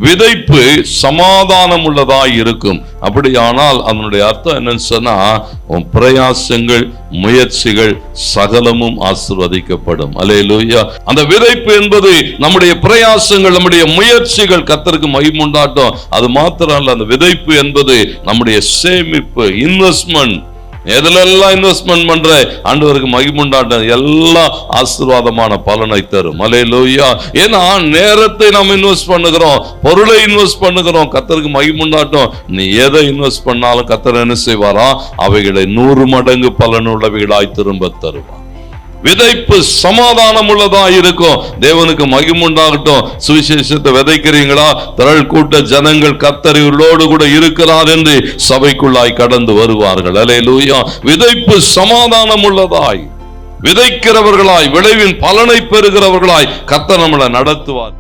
விதைப்பு சமாதானம் உள்ளதாய் இருக்கும். அப்படியானால் அதனுடைய அர்த்தம் என்னன்னு சொன்னா, உன் பிரயாசங்கள் முயற்சிகள் சகலமும் ஆசீர்வதிக்கப்படும். அல்லேலூயா. அந்த விதைப்பு என்பது நம்முடைய பிரயாசங்கள், நம்முடைய முயற்சிகள் கர்த்தருக்கு மகிமை உண்டாட்டும். அது மாத்திரம் அல்ல, அந்த விதைப்பு என்பது நம்முடைய சேமிப்பு, இன்வெஸ்ட்மெண்ட். எதுலெல்லாம் இன்வெஸ்ட்மெண்ட் பண்ற ஆண்டவருக்கு மகிமை உண்டாட்டும், எல்லாம் ஆசீர்வாதமான பலனை தரும். அல்லேலூயா. ஏன்னா நேரத்தை நாம் இன்வெஸ்ட் பண்ணுகிறோம், பொருளை இன்வெஸ்ட் பண்ணுகிறோம், கர்த்தருக்கு மகிமை உண்டாட்டும். நீ எதை இன்வெஸ்ட் பண்ணாலும் கர்த்தர் என்ன செய்வாரா? அவைகளை 100 மடங்கு பலனுள்ளவைகளாய் திரும்ப தருவார். விதைப்பு சமாதானம் உள்ளதா இருக்கும். தேவனுக்கு மகிமை உண்டாகட்டும். சுவிசேஷத்தை விதைக்கிறீங்களா? திரள் கூட்ட ஜனங்கள் கர்த்தர் இவர்களோடு கூட இருக்கிறார் என்று சபைக்குள்ளாய் கடந்து வருவார்கள். அல்லேலூயா. விதைப்பு சமாதானம் உள்ளதாய், விதைக்கிறவர்களாய், விளைவின் பலனை பெறுகிறவர்களாய் கர்த்தர் நம்மளை நடத்துவார்.